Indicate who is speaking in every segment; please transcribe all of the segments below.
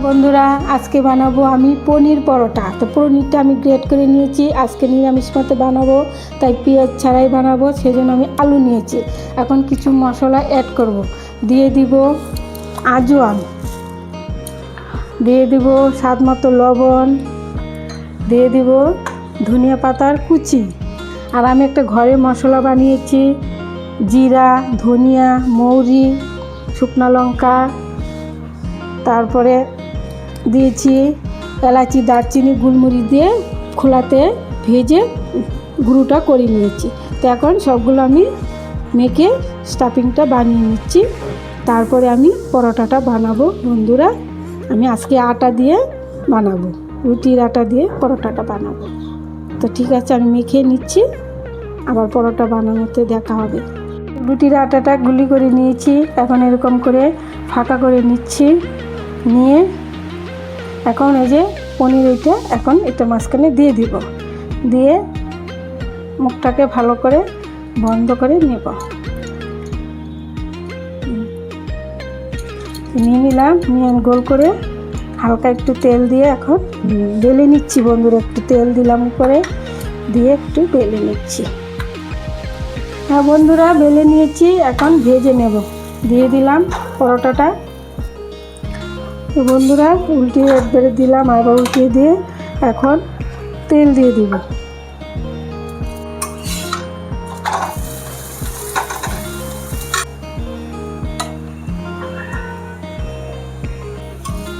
Speaker 1: বন্ধুরা আজকে বানাবো আমি পনির পরোটা। তো পনিরটা আমি গ্রেট করে নিয়েছি, আজকে নিরামিষ মতো বানাবো, তাই পেঁয়াজ ছাড়াই বানাবো, সেজন্য আমি আলু নিয়েছি। এখন কিছু মশলা অ্যাড করব, দিয়ে দিব আজওয়ান, দিয়ে দিব স্বাদ মতো লবণ, দিয়ে দিব ধনিয়া পাতার কুচি। আর আমি একটা ঘরে মশলা বানিয়েছি, জিরা, ধনিয়া, মৌরি, শুকনো লঙ্কা, তারপরে দিয়েছি এলাচি, দারচিনি, গোলমরিচ দিয়ে খোলাতে ভেজে গুঁড়োটা করে নিয়েছি। তো এখন সবগুলো আমি মেখে স্টাফিংটা বানিয়ে নিচ্ছি, তারপরে আমি পরোটাটা বানাবো। বন্ধুরা আমি আজকে আটা দিয়ে বানাবো, রুটির আটা দিয়ে পরোটাটা বানাবো। তো ঠিক আছে, আমি মেখে নিচ্ছি, আবার পরোটা বানানোতে দেখা হবে। রুটির আটাটা গুলি করে নিয়েছি, এখন এরকম করে ফাঁকা করে নিচ্ছি, নিয়ে এখন এই যে পনির, এইটা এখন এটা মাঝখানে দিয়ে দিব, দিয়ে মুখটাকে ভালো করে বন্ধ করে নেব। নিয়ে নিলাম, নিয়ে গোল করে হালকা একটু তেল দিয়ে এখন বেলে নিচ্ছি। বন্ধুরা একটু তেল দিলাম উপরে, দিয়ে একটু বেলে নিচ্ছি। হ্যাঁ বন্ধুরা বেলে নিয়েছি, এখন ভেজে নেব। দিয়ে দিলাম পরোটাটা। তো বন্ধুরা উল্টিয়ে একবারে দিলাম, আবার উল্টিয়ে দিয়ে এখন তেল দিয়ে দিব।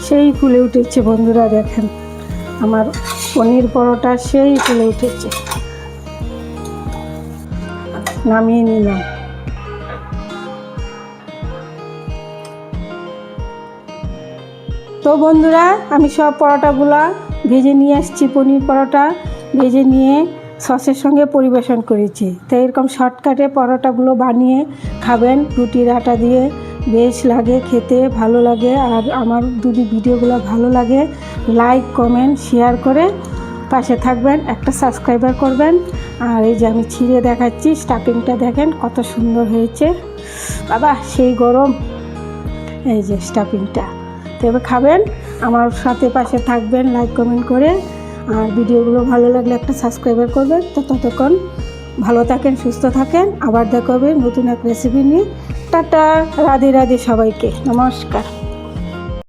Speaker 1: সেই ফুলে উঠেছে বন্ধুরা, দেখেন আমার পনির পরোটা সেই ফুলে উঠেছে। নামিয়ে নিলাম। তো বন্ধুরা আমি সব পরোটাগুলা ভেজে নিয়ে আসছি, পনির পরোটা ভেজে নিয়ে সসের সঙ্গে পরিবেশন করেছি। তো এরকম শর্টকাটে পরোটাগুলো বানিয়ে খাবেন, রুটির আটা দিয়ে বেশ লাগে, খেতে ভালো লাগে। আর আমার যদি ভিডিওগুলো ভালো লাগে লাইক, কমেন্ট, শেয়ার করে পাশে থাকবেন, একটা সাবস্ক্রাইবার করবেন। আর এই যে আমি ছিঁড়ে দেখাচ্ছি, স্টাফিংটা দেখেন কত সুন্দর হয়েছে বাবা, সেই গরম। এই যে স্টাফিংটা, তো এবার খাবেন, আমার সাথে পাশে থাকবেন, লাইক কমেন্ট করে। আর ভিডিওগুলো ভালো লাগলে একটা সাবস্ক্রাইবার করবেন। তো ততক্ষণ ভালো থাকেন, সুস্থ থাকেন, আবার দেখা হবে নতুন এক রেসিপি নিয়ে। টাটা, রাধে রাধে সবাইকে, নমস্কার।